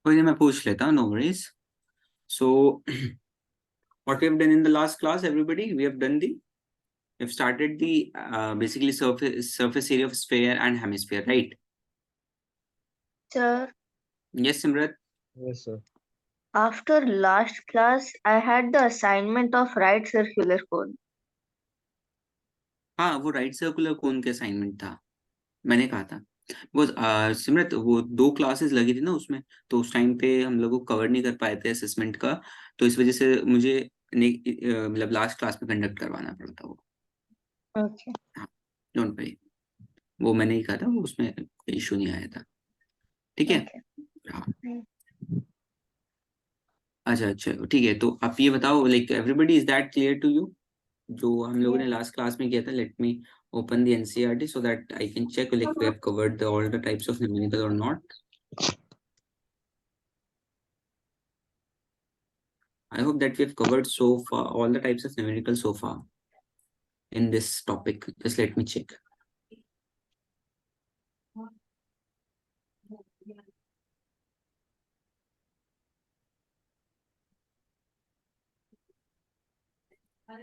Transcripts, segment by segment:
कोई नहीं, मैं पूछ लेता हूँ, no worries. So what we have done in the last class, everybody, we've started the basically surface area of sphere and hemisphere, right? Sir, Yes, Simrat. Yes, sir. after last class, I had the assignment of right circular cone. हाँ, वो right circular cone के assignment था, मैंने कहा था. वो सिमरत, वो 2 classes लगी थी ना उसमें, तो उस टाइम पे हम लोग को कवर नहीं कर पाए थे असेसमेंट का, तो इस वजह से मुझे मतलब लास्ट क्लास में कंडक्ट करवाना पड़ा था वो. Okay. हाँ, डोंट वरी, वो मैंने ही कहा था, वो उसमें कोई इशू नहीं आया था. ठीक है. Okay. हाँ. अच्छा अच्छा, ठीक है. तो आप ये बताओ, like everybody, is that clear to you जो हम लोगों ने लास्ट क्लास में किया था? Let me open the NCERT so that I can check like we have covered all the types of numerical or not. I hope that we have covered so far all the types of numerical so far in this topic. Just let me check.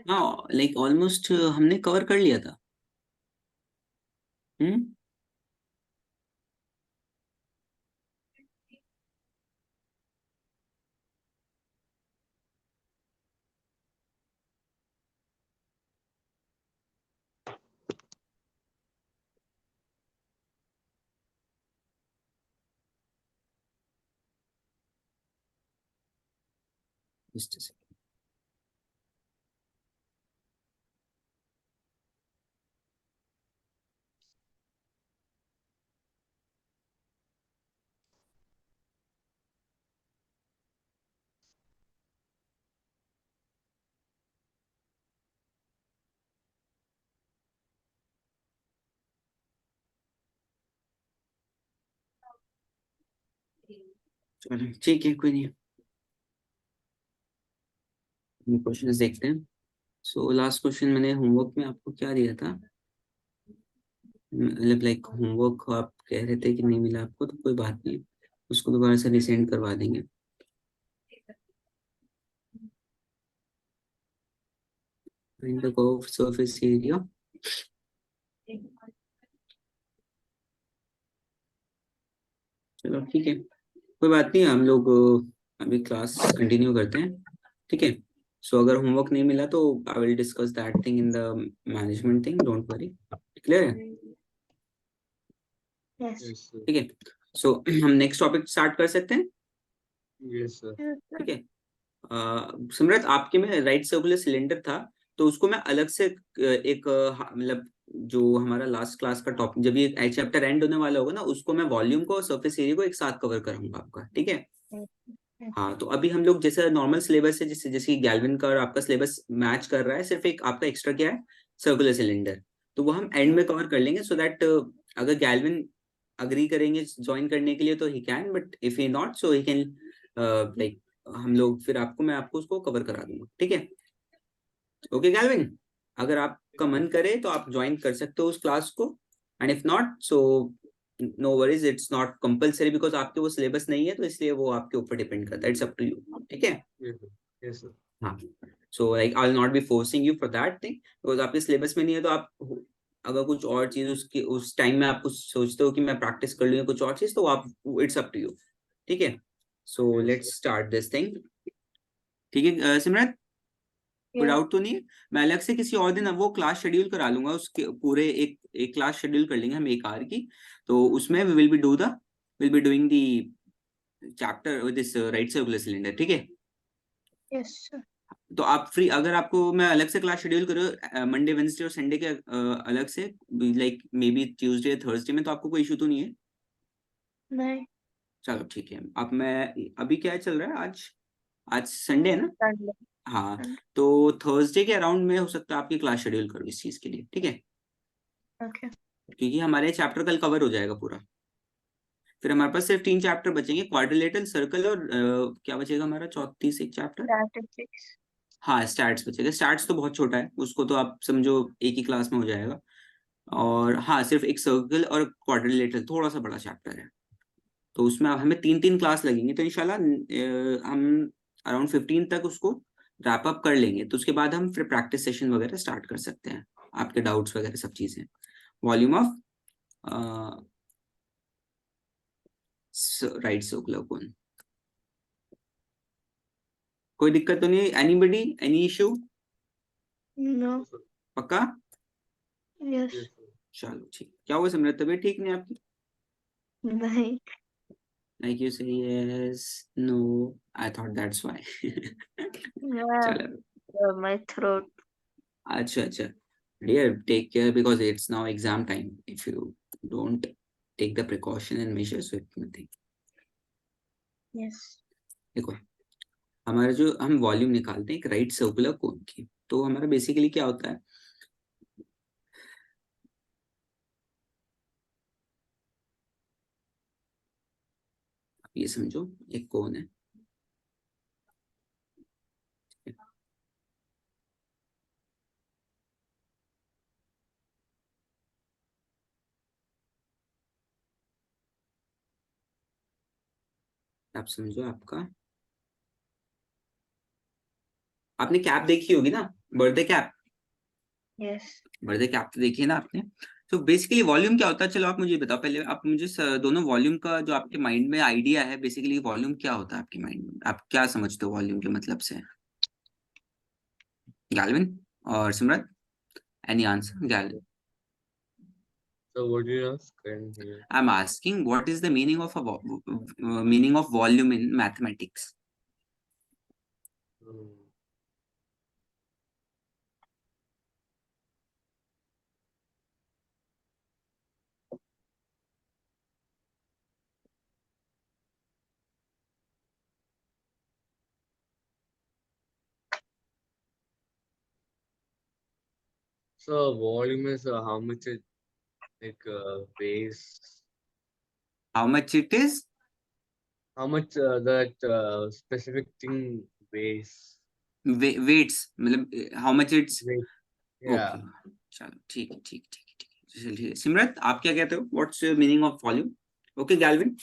हाँ, like almost हमने cover कर लिया था. हम्म. Just a second. चलो ठीक है, कोई नहीं. क्वेश्चंस देखते हैं. सो लास्ट क्वेश्चन मैंने होमवर्क में आपको क्या दिया था? मतलब लाइक होमवर्क आप कह रहे थे कि नहीं मिला आपको, तो कोई बात नहीं, उसको दोबारा से रिसेंड करवा देंगे. Find the curved surface area. चलो ठीक है, कोई बात नहीं, हम लोग अभी क्लास कंटिन्यू करते हैं. ठीक है. सो अगर होमवर्क नहीं मिला तो I will discuss that thing in the management thing, don't worry. Clear है? Yes. Yes, sir. ठीक है. सो हम नेक्स्ट टॉपिक स्टार्ट कर सकते हैं. Yes, sir. ठीक है. सिमरत, आपके में राइट सर्कुलर सिलेंडर था, तो उसको मैं अलग से एक मतलब जो हमारा लास्ट क्लास का टॉपिक, जब ये चैप्टर एंड होने वाला होगा ना, उसको मैं वॉल्यूम को और सरफेस एरिया को एक साथ कवर करूंगा आपका. ठीक है. हाँ, तो अभी हम लोग जैसे नॉर्मल सिलेबस है, जैसे जैसे गैल्विन का और आपका सिलेबस मैच कर रहा है, सिर्फ एक आपका एक्स्ट्रा क्या है, सर्कुलर सिलेंडर, तो वो हम एंड में कवर कर लेंगे, सो दैट अगर गैल्विन अग्री करेंगे ज्वाइन करने के लिए तो he can, but if he not so he can, like हम लोग फिर मैं आपको उसको कवर करा दूंगा. ठीक है. ओके गैल्विन, अगर आपका मन करे तो आप ज्वाइन कर सकते हो उस क्लास को, and if not so no worries, it's not compulsory, because आपके वो सिलेबस नहीं है, तो इसलिए वो आपके ऊपर डिपेंड करता है. It's up to you. ठीक है. Yes, sir. Yes, sir. हाँ. So like I will not be forcing you for that thing, because आपके सिलेबस में नहीं है, तो आप अगर कुछ और चीज उसकी उस टाइम में आप कुछ सोचते हो कि मैं प्रैक्टिस कर लूँ कुछ और चीज, तो आप, इट्स अप टू यू. ठीक है. So Yes, let's start this thing. ठीक है सिमरन, कोई डाउट तो नहीं है? मैं अलग से किसी और दिन अब वो क्लास शेड्यूल करा लूंगा, उसके पूरे एक क्लास शेड्यूल कर लेंगे हम 1 आवर की, तो उसमें will be doing the chapter with this right circular cylinder. ठीक है. Yes, sir. तो आप फ्री, अगर आपको मैं अलग से क्लास शेड्यूल करूँ मंडे वेंसडे और संडे के अलग से, like may be Tuesday Thursday में, तो आपको कोई इशू तो नहीं है? नहीं. चलो ठीक है. अब मैं अभी क्या चल रहा है, आज आज संडे है ना? Sunday. हाँ, Sunday. तो थर्सडे के अराउंड में हो सकता है आपकी क्लास शेड्यूल करूँ इस चीज के लिए. ठीक है. Okay. क्योंकि हमारे चैप्टर कल कवर हो जाएगा पूरा, फिर हमारे पास सिर्फ 3 चैप्टर बचेंगे, क्वाड्रिलेटरल, सर्कल और क्या बचेगा हमारा, चौथी से एक चैप्टर. Statistics. हाँ, स्टैट्स बचेगा. स्टैट्स तो बहुत छोटा है, उसको तो आप समझो एक ही क्लास में हो जाएगा. और हाँ, सिर्फ एक सर्कल और क्वाड्रिलेटरल थोड़ा सा बड़ा चैप्टर है. तो उसमें हमें 3-3 क्लास लगेंगे, तो इंशाल्लाह हम अराउंड 15 तक उसको रैप अप कर लेंगे। तो उसके बाद हम फिर प्रैक्टिस सेशन वगैरह स्टार्ट कर सकते हैं, आपके डाउट्स वगैरह सब चीजें। Volume of right circular cone, कोई दिक्कत तो नहीं? Anybody, any issue? No. Yes, sir. पक्का? Yes. Yes, sir. चलो ठीक। क्या हुआ सिमरन, तबीयत ठीक नहीं आपकी? नहीं. Like you say yes, no, I thought that's why. Yeah. चलो। My throat. अच्छा अच्छा, dear, take care because it's now exam time. If you don't take the precaution and measures, so it's nothing. Yes. देखो, हमारा जो हम volume निकालते हैं एक राइट सर्कुलर कोन की, तो हमारा बेसिकली क्या होता है, ये समझो एक कोन है, आप समझो आपका, आपने कैप देखी होगी ना, birthday cap, Yes. Birthday cap तो देखी है ना आपने। तो बेसिकली वॉल्यूम क्या होता है, चलो आप मुझे बताओ पहले, आप मुझे दोनों वॉल्यूम का जो आपके माइंड में आइडिया है, बेसिकली वॉल्यूम क्या होता है आपके माइंड में, आप क्या समझते हो वॉल्यूम के मतलब से? गैल्विन और Simran, any answer? Galvin, So what do you ask? And here. I'm asking what is the meaning of meaning of volume in mathematics? Hmm. So volume is how much it like weighs, How much it is? how much that specific thing weighs. Weights, मतलब how much it's? Weight. Okay, Yeah. चलो ठीक है ठीक ठीक ठीक चलिए। सिमरत, आप क्या कहते हो, what's meaning of volume? Okay Galvin,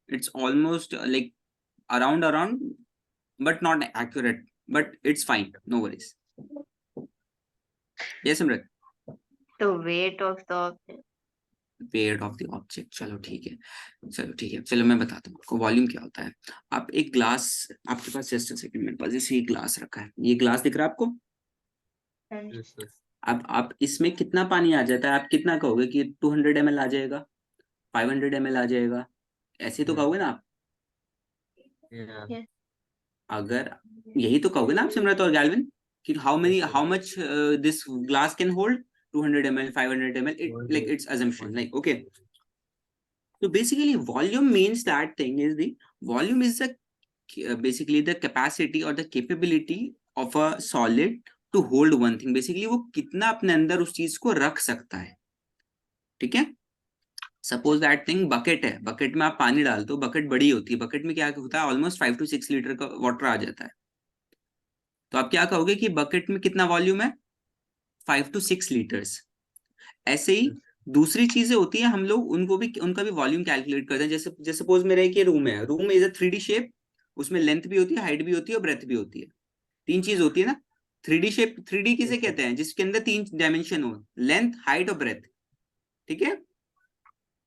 it's almost like around but not accurate, but it's fine, no worries. Yes Simrat, The weight of the object. weight of the object, चलो ठीक है, चलो ठीक है, चलो मैं बताता हूँ आपको वॉल्यूम क्या होता है। आप एक ग्लास, आपके पास जस्ट अ सेकंड, मेरे पास जैसे ये ग्लास रखा है, ये ग्लास दिख रहा है आपको? And Yes, sir. अब आप इसमें कितना पानी आ जाता है, आप कितना कहोगे कि 200 ml आ जाएगा, 500 ml आ जाएगा, ऐसे तो Yeah. कहोगे ना आप? Yeah. yes. अगर यही तो कहोगे ना आप सिमरत और गैल्विन, कि Yes, sir. how much this glass can hold, 200 ml, 500 ml, it like it's assumption, like okay. So basically volume means that thing is the volume is the basically the capacity or the capability of a solid to hold one thing, basically वो कितना अपने अंदर उस चीज को रख सकता है, ठीक है। सपोज दैट थिंग बकेट है, बकेट में आप पानी डालते हो, बकेट बड़ी होती है, बकेट में क्या होता है, ऑलमोस्ट 5 to 6 लीटर का वाटर आ जाता है, तो आप क्या कहोगे कि बकेट में कितना वॉल्यूम है, 5 to 6 लीटर्स। ऐसे ही Yes. दूसरी चीजें होती है, हम लोग उनको भी, उनका भी वॉल्यूम कैलकुलेट करते हैं। जैसे जैसे सपोज मेरा एक ये रूम है, room is a 3D shape, उसमें लेंथ भी होती है, हाइट भी होती है और ब्रेथ भी होती है, तीन चीज होती है ना। 3D शेप, 3D किसे Yes, sir. कहते हैं, जिसके अंदर 3 डायमेंशन हो, लेंथ, हाइट और ब्रेथ, ठीक है।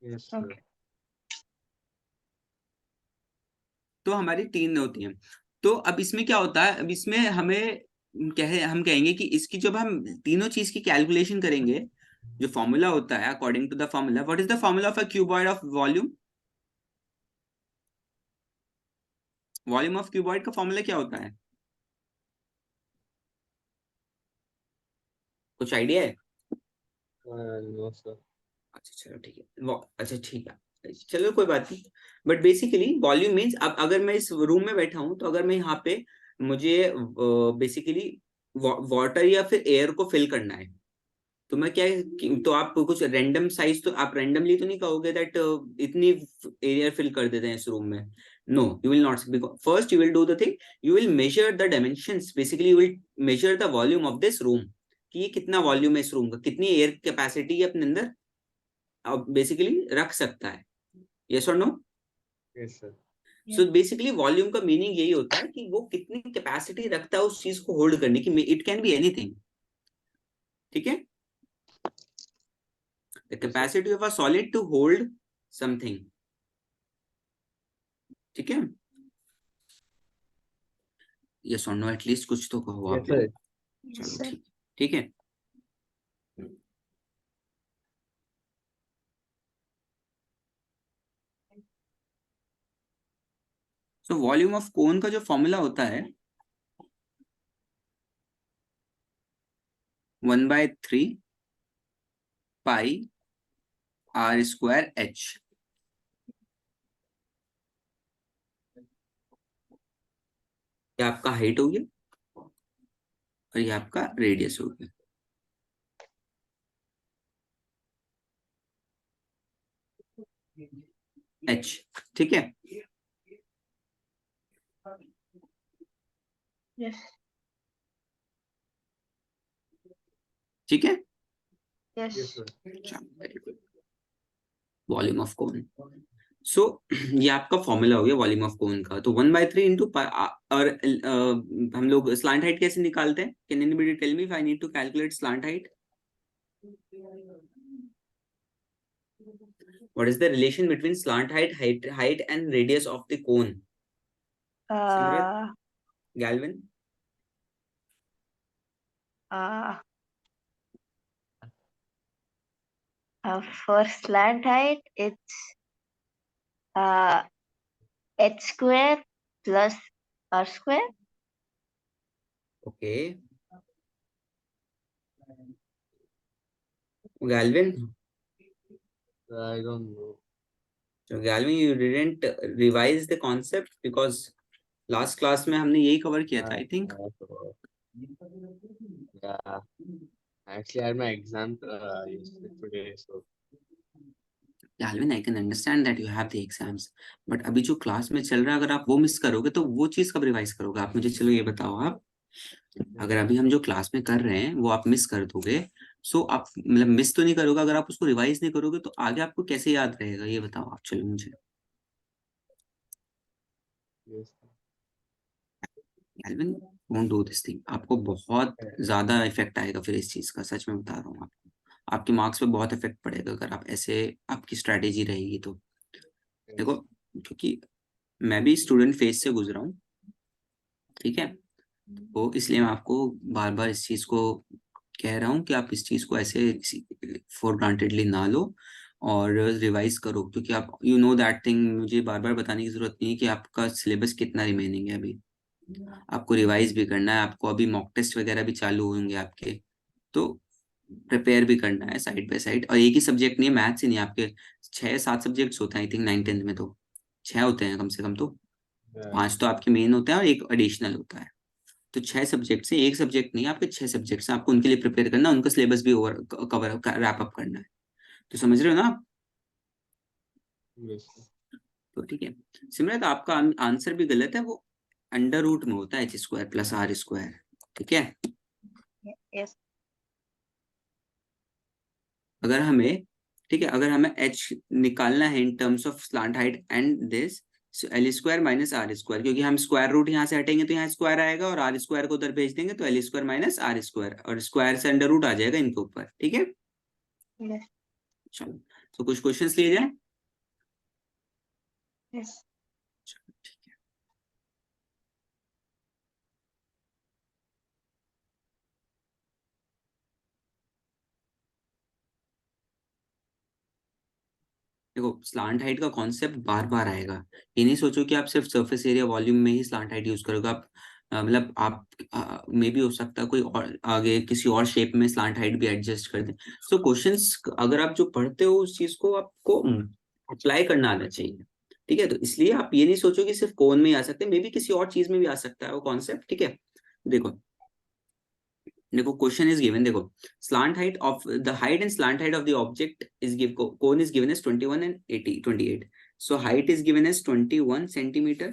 Yes, sir. Okay. तो हमारी 3 होती हैं। तो अब इसमें क्या होता है, अब इसमें हमें हम कहेंगे कि इसकी जब हम तीनों चीज की कैलकुलेशन करेंगे, जो फॉर्मूला होता है according to the formula, what is the formula of a cuboid of volume? Volume of cuboid का फॉर्मूला क्या होता है, कुछ आइडिया है? No, sir. अच्छा चलो ठीक है, अच्छा ठीक है, चलो कोई बात नहीं। बट बेसिकली वॉल्यूम मीन्स, अब अगर मैं इस रूम में बैठा हूं, तो अगर मैं यहाँ पे, मुझे बेसिकली वाटर या फिर एयर को फिल करना है, तो मैं क्या, तो आप कुछ रैंडम साइज, तो आप रैंडमली तो नहीं कहोगे दैट इतनी एरिया फिल कर देते हैं इस रूम में, no you will not, first you will do the thing, you will measure the dimensions, basically you will measure the volume of this room, कि ये कितना वॉल्यूम है इस रूम का, कितनी एयर कैपेसिटी अपने अंदर बेसिकली रख सकता है, yes or no? Yes, sir. So basically volume का मीनिंग यही होता है कि वो कितनी कैपेसिटी रखता है उस चीज को होल्ड करने की. It can be anything. ठीक है. The capacity of a solid to hold something. ठीक है. यस और नो एटलीस्ट कुछ तो कहो Yes, आप sir. लोग. चलो ठीक. ठीक है. सो वॉल्यूम ऑफ कोन का जो फॉर्मूला होता है 1/3 पाई आर स्क्वायर एच. ये आपका हाइट हो गया और ये आपका रेडियस हो गया. एच. ठीक है. Yes. ठीक है. Yes. Yes, sir. Very good. Volume of cone. So ये आपका फॉर्मूला हो गया वॉल्यूम ऑफ कोन का. तो 1/3 इंटू. और हम लोग स्लांट हाइट कैसे निकालते हैं? Can anybody tell me if I need to calculate slant height? What is the relation between slant height and radius of the cone? Simrat, Uh, Galvin. uh, for slant height, it's h square plus r square. Okay. Galvin. I don't know. So Galvin, you didn't revise the concept because last class में हमने यही cover किया था, I think. Yeah. Actually, I had my exam today, so. Galvin, I can understand that you have the exams, but अभी जो class में चल रहा है अगर आप वो मिस करोगे तो वो चीज कब रिवाइज करोगे आप मुझे? चलो ये बताओ आप. अगर अभी हम जो क्लास में कर रहे हैं वो आप मिस कर दोगे, सो आप मतलब मिस तो नहीं करोगे, अगर आप उसको रिवाइज नहीं करोगे तो आगे आपको कैसे याद रहेगा ये बताओ आप. चलो मुझे. Yes. Galvin, won't do this thing. आपको बहुत ज्यादा इफेक्ट आएगा फिर इस चीज का. सच में बता रहा हूँ आपको. आपके मार्क्स पे बहुत इफेक्ट पड़ेगा अगर आप ऐसे आपकी स्ट्रेटेजी रहेगी तो. देखो, क्योंकि मैं भी स्टूडेंट फेज से गुजरा हूँ. ठीक है. तो इसलिए मैं आपको बार बार इस चीज को कह रहा हूँ कि आप इस चीज को ऐसे फॉर ग्रांटेडली ना लो और रिवाइज करो, क्योंकि आप यू नो दैट थिंग. मुझे बार बार बताने की जरूरत नहीं है कि आपका सिलेबस कितना रिमेनिंग है अभी. आपको रिवाइज भी करना है, आपको अभी मॉक टेस्ट वगैरह भी चालू होंगे आपके, तो प्रिपेयर भी करना है साइड बाय साइड. और एक ही सब्जेक्ट नहीं है, मैथ्स ही नहीं, आपके 6-7 सब्जेक्ट्स होते हैं आई थिंक 9th-10th में. तो 6 होते हैं कम से कम. तो 5 तो आपके मेन होते हैं और एक एडिशनल होता है. तो 6 सब्जेक्ट से एक सब्जेक्ट नहीं, आपके 6 सब्जेक्ट्स हैं. आपको उनके लिए प्रिपेयर करना है, उनका सिलेबस भी ओवर कवर रैप अप करना है. तो समझ रहे हो ना आप? Yes. तो ठीक है. सिमरत, आपका आंसर भी गलत है. वो अंडर रूट में होता है h² प्लस r². ठीक है. Yes. अगर हमें, ठीक है, अगर हमें h निकालना है in terms of slant height and this, l² minus r², क्योंकि हम स्क्वायर रूट यहाँ से हटेंगे तो यहाँ स्क्वायर आएगा और r² को उधर भेज देंगे तो l² माइनस r², और स्क्वायर से अंडर रूट आ जाएगा इनके ऊपर. ठीक है. Yes. चलो, तो कुछ क्वेश्चंस लिए जाए. Yes. चलो ठीक है. देखो, स्लांट हाइट का कॉन्सेप्ट बार बार आएगा. ये नहीं सोचो कि आप सिर्फ सरफेस एरिया वॉल्यूम में ही स्लांट हाइट यूज करोगे. आप मतलब आप मे भी हो सकता है कोई और आगे किसी और शेप में स्लांट हाइट भी एडजस्ट कर दें. सो क्वेश्चंस अगर आप जो पढ़ते हो उस चीज को आपको अप्लाई करना आना चाहिए. ठीक है. तो इसलिए आप ये नहीं सोचो कि सिर्फ कोन में ही आ सकते हैं, मे बी किसी और चीज में भी आ सकता है वो कॉन्सेप्ट. ठीक है. देखो, क्वेश्चन इज गिवन. देखो, slant height of the height and slant height of the object is cone is given as 21 and 28. So height is given as 21 centimeter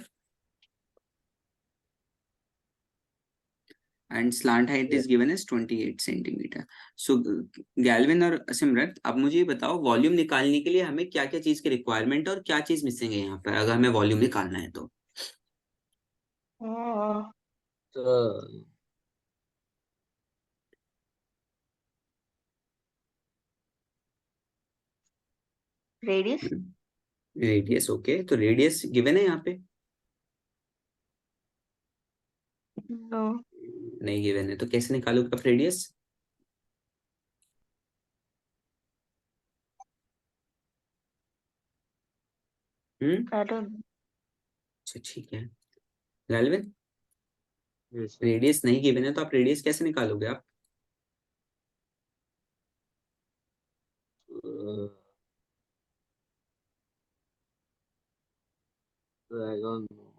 and slant height is given as 28 centimeter. So Galvin और सिमरत, अब मुझे ये बताओ volume निकालने के लिए हमें क्या क्या चीज की रिक्वायरमेंट और क्या चीज मिसिंग है यहाँ पर, अगर हमें वॉल्यूम निकालना है तो. So, radius. रेडियस. ओके, तो रेडियस गिवन है यहाँ पे? नो. नहीं गिवन है, तो कैसे निकालोगे आप रेडियस? I don't. अच्छा ठीक है. गैल्विन, yes, sir. रेडियस नहीं गिवन है तो आप रेडियस कैसे निकालोगे आप? Uh, I don't know.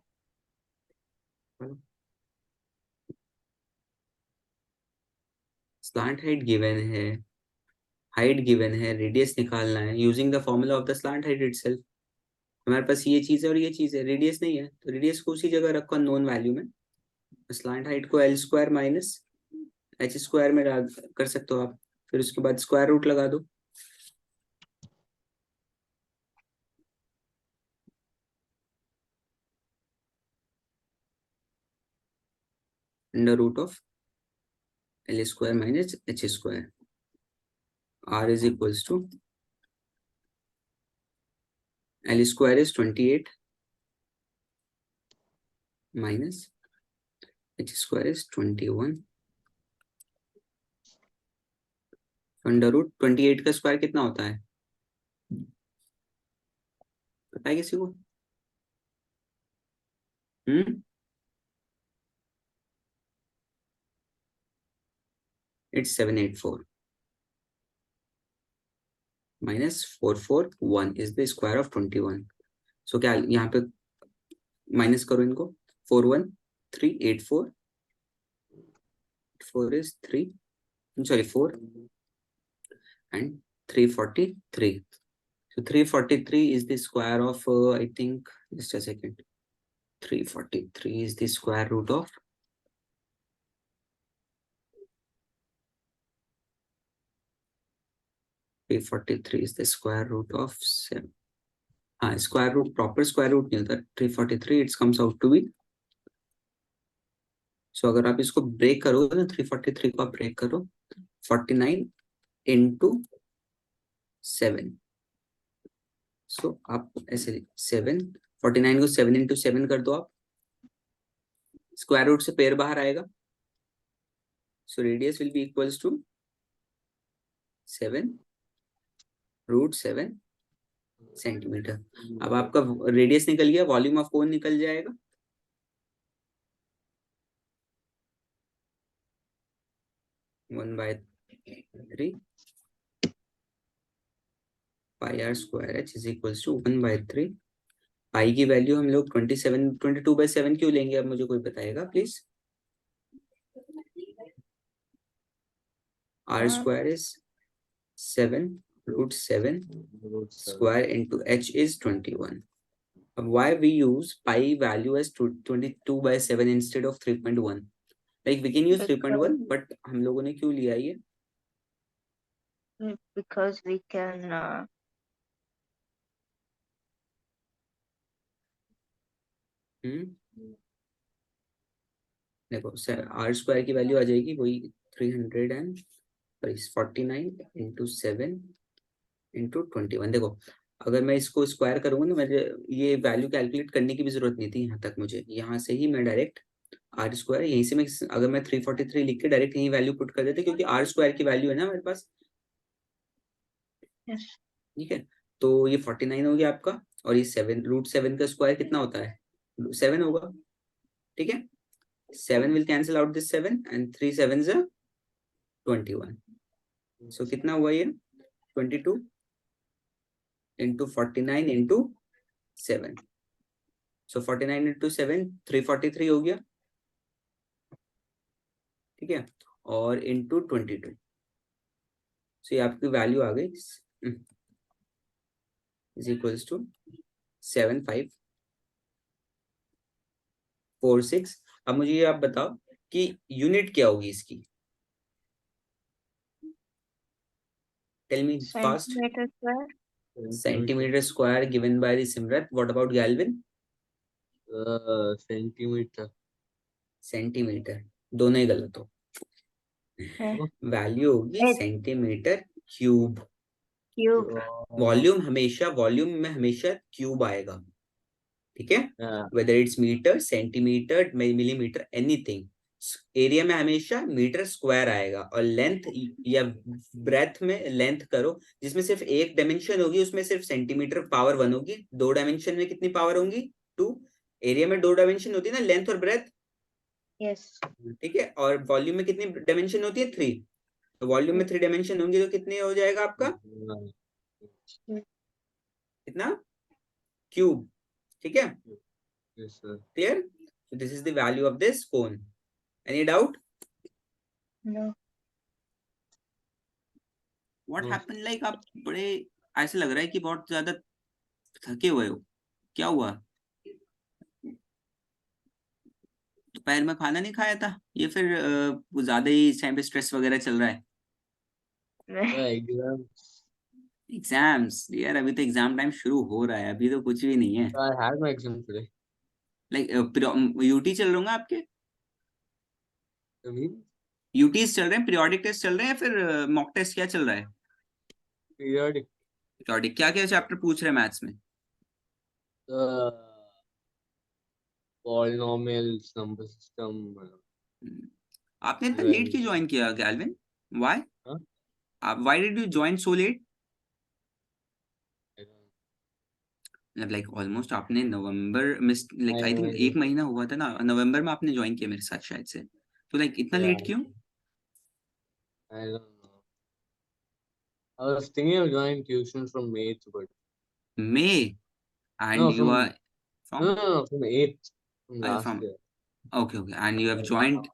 Slant height given है, हाइट गिवन है, रेडियस निकालना है using the formula of the slant height itself. हमारे पास ये चीज है और ये चीज है, रेडियस नहीं है तो रेडियस को उसी जगह रखो नोन वैल्यू में. स्लांट हाइट को L square minus H square में कर सकते हो आप, फिर उसके बाद स्क्वायर रूट लगा दो. Under root of L square minus H square. R is equals to L square is 28 minus H square is 21. Under root 28 का स्क्वायर कितना होता है, पता है किसी को? It's 784 minus 441 is the square of 21. सो क्या यहाँ पे माइनस करो इनको. 41384 4 is 3, sorry 4 and 343. So 343 is the square of I think, just a second, 343 is the square root of 343 is the square root of 7. हाँ, square root, proper square root नहीं होता 343, it comes out to be. So अगर आप इसको break करोगे ना, 343 को आप ब्रेक करो, 49 into 7. सो आप ऐसे 7, 49 को 7 into 7 कर दो आप, स्क्वायर रूट से पेयर बाहर आएगा. So radius will be equals to 7√7 centimetre. अब आपका रेडियस निकल गया, वॉल्यूम ऑफ कोन निकल जाएगा. One by 3 pi are square H is equals to 1/3. Pi की वैल्यू हम लोग 22/7 क्यों लेंगे, अब मुझे कोई बताएगा please. R square is 7√7 square into h is 21. Why we use pi value as 22/7 instead of 3.1? Like we can use 3.1, but हम लोगों ने क्यों लिया ये? Because we can देखो आर स्क्वायर की वैल्यू आ जाएगी वही 349 into 7 into 21. देखो अगर मैं इसको स्क्वायर करूंगा ना, मुझे ये वैल्यू कैलकुलेट करने की भी जरूरत नहीं थी यहाँ तक. मुझे यहाँ से ही मैं डायरेक्ट आर स्क्वायर, यहीं से मैं अगर मैं 343 लिख के डायरेक्ट यही वैल्यू पुट कर देते, क्योंकि आर स्क्वायर की वैल्यू है ना मेरे पास. yes. ठीक है, तो ये 49 हो गया आपका, और ये 7√7 का स्क्वायर कितना होता है, 7 होगा. ठीक है, 7 will cancel out this 7 and 3 7s are 21. So कितना हुआ ये 22 into 49 into 7. So 49 into 7 343 हो गया. ठीक है, और into 22. So ये आपकी वैल्यू आ गई is equals to 7546. अब मुझे ये आप बताओ कि यूनिट क्या होगी इसकी? Tell me fast. Centimeter square. Centimeter square given by the Simrat. What about Galvin? Centimeter. Centimeter. दोनों ही गलत हो. है वैल्यू होगी सेंटीमीटर क्यूब. cube. वॉल्यूम में हमेशा क्यूब आएगा. ठीक है, whether it's metre, centimetre, millimetre, anything. Area में हमेशा मीटर स्क्वायर आएगा. और लेंथ या ब्रेथ में लेंथ करो, जिसमें सिर्फ एक डायमेंशन होगी, उसमें सिर्फ सेंटीमीटर पावर 1 होगी. 2 डायमेंशन में कितनी पावर होंगी? 2. एरिया में 2 डायमेंशन होती है ना, लेंथ और ब्रेथ. Yes. ठीक है. और वॉल्यूम में कितनी डायमेंशन होती है? 3. तो वॉल्यूम में 3 डायमेंशन होंगी, तो कितने हो जाएगा आपका? कितना? क्यूब. ठीक है, Yes, sir. Clear? So this is the value of this cone. Any doubt? No. What No. happened? Like आप बड़े ऐसे लग रहा है कि बहुत ज्यादा थके हुए हो. क्या हुआ? दोपहर में खाना नहीं खाया था, ये फिर ज्यादा ही इस टाइम पे स्ट्रेस वगैरह चल रहा है? Exam. एग्जाम्स यार, अभी तो एग्जाम टाइम शुरू हो रहा है, अभी तो कुछ भी नहीं है. I had my exam today. Like UT चल रहे होंगे आपके? You mean? यूटीज चल रहे हैं, पीरियोडिक टेस्ट चल रहे हैं, या फिर मॉक टेस्ट? क्या चल रहा है? Periodic. पीरियोडिक. क्या क्या चैप्टर पूछ रहे हैं मैथ्स में? Uh, polynomials, number system. आपने इतना Well, लेट क्यों ज्वाइन किया Galvin? Why? huh? Why did you join so late? I don't मतलब लाइक ऑलमोस्ट आपने नवंबर में, लाइक आई थिंक know. 1 महीना हुआ था ना, नवंबर में आपने ज्वाइन किया मेरे साथ शायद से. तो लाइक इतना Yeah, लेट क्यों? I don't know. I was thinking of joining tuition from 8th, but May. And no, you are from? from 8th, from Are you last from? year. Okay, okay. And you have joined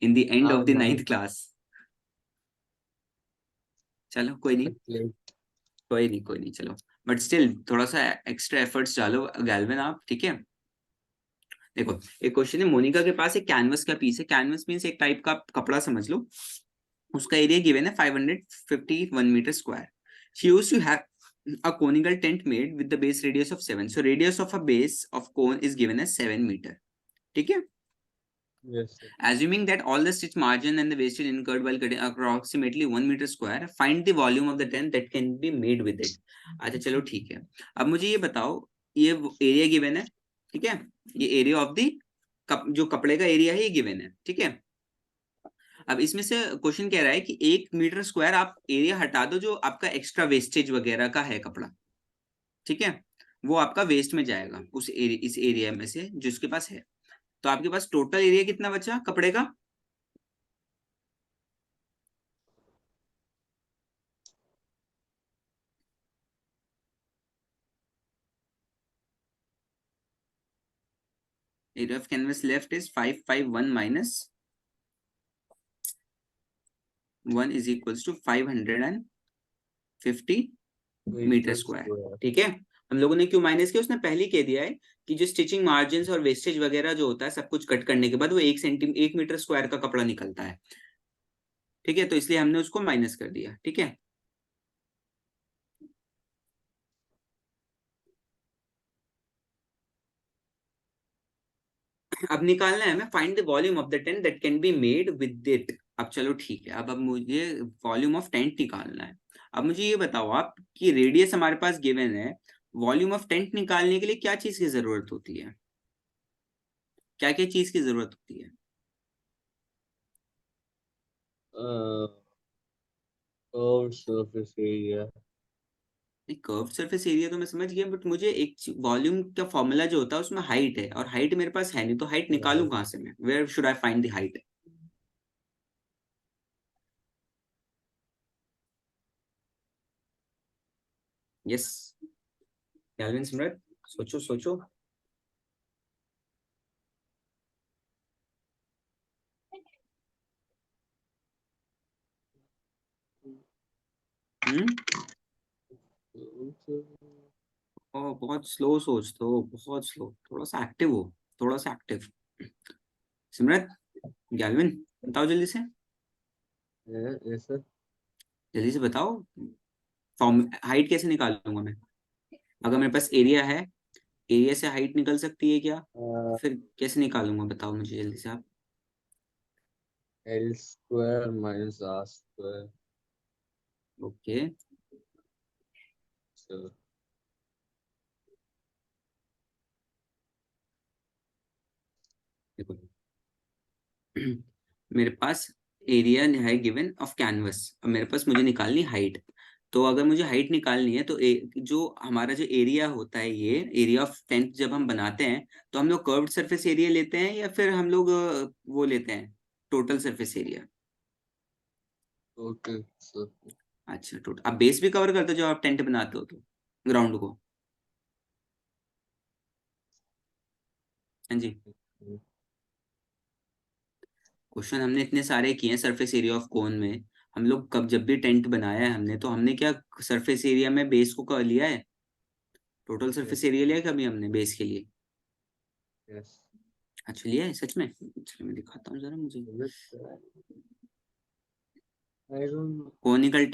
in the end of the 9th class. चलो कोई नहीं, Late. कोई नहीं, चलो. But still थोड़ा सा extra efforts डालो गैल्विन आप. ठीक है, देखो एक क्वेश्चन है. मोनिका के पास एक कैनवस का पीस है. कैनवस मीन्स एक टाइप का कपड़ा समझ लो. उसका एरिया गिवन है 551 metre square. She used to have a conical tent made with the base radius of 7. So radius of a base of cone is given as 7 meter. ठीक है. Yes, sir. Assuming that all the stitch margin and the wastage incurred while cutting approximately 1 meter square, find the volume of the tent that can be made with it. अच्छा चलो ठीक है. अब मुझे ये बताओ, ये एरिया गिवन है. ठीक है, ये एरिया ऑफ दी जो कपड़े का एरिया है ये गिवन है. ठीक है. अब इसमें से क्वेश्चन कह रहा है कि 1 मीटर स्क्वायर आप एरिया हटा दो जो आपका एक्स्ट्रा वेस्टेज वगैरह का है कपड़ा. ठीक है, वो आपका वेस्ट में जाएगा उस एरिया, इस एरिया में से जिसके पास है. तो आपके पास टोटल एरिया कितना बचा कपड़े का? Area of canvas left is 551 minus 1 is equals to 550 metre square. ठीक है, हम लोगों ने क्यों माइनस किया? उसने पहले ही कह दिया है कि जो स्टिचिंग मार्जिन और वेस्टेज वगैरह जो होता है सब कुछ कट करने के बाद वो 1 मीटर स्क्वायर का कपड़ा निकलता है. ठीक है, तो इसलिए हमने उसको माइनस कर दिया. ठीक है, अब निकालना है हमें find the volume of the tent that can be made with it. अब चलो ठीक है, अब मुझे वॉल्यूम ऑफ टेंट निकालना है. अब मुझे ये बताओ आप कि रेडियस हमारे पास गिवन है, वॉल्यूम ऑफ टेंट निकालने के लिए क्या चीज की जरूरत होती है? क्या क्या चीज की जरूरत होती है? Curved surface area. Curve surface area तो मैं समझ गया, बट मुझे एक वॉल्यूम का फॉर्मूला जो होता है उसमें हाइट है, और हाइट मेरे पास है नहीं, तो हाइट निकालूं कहां से मैं? Where should I find the height? Yes Galvin Simrat, सोचो सोचो. बहुत स्लो सोचते हो, बहुत स्लो. थोड़ा सा एक्टिव हो, थोड़ा सा एक्टिव. सिमरत गैल्विन बताओ जल्दी से, Yes, sir. जल्दी से बताओ। फॉर्म हाइट कैसे निकालूंगा मैं? अगर मेरे पास एरिया है, एरिया से हाइट निकल सकती है क्या? फिर कैसे निकालूंगा बताओ मुझे जल्दी से आप। L square minus R square. Okay, So, देखो मेरे पास एरिया है गिवन ऑफ कैनवस, और मेरे पास मुझे निकालनी हाइट। तो अगर मुझे हाइट निकालनी है तो जो हमारा जो एरिया होता है, ये एरिया ऑफ टेंथ जब हम बनाते हैं तो हम लोग कर्व्ड सरफेस एरिया लेते हैं या फिर हम लोग वो लेते हैं total surface area? okay, so अच्छा, टोटल। आप बेस भी कवर करते हो जब आप टेंट बनाते हो तो, ग्राउंड को? हाँ जी। क्वेश्चन हमने इतने सारे किए हैं सरफेस एरिया ऑफ कोन में। हम लोग कब जब भी टेंट बनाया है हमने, तो हमने क्या सरफेस एरिया में बेस को कर लिया है? टोटल सरफेस एरिया लिया है कभी हमने बेस के लिए? yes. अच्छा, लिया है सच में? चलो मैं दिखाता हूँ जरा मुझे। I don't know. Conical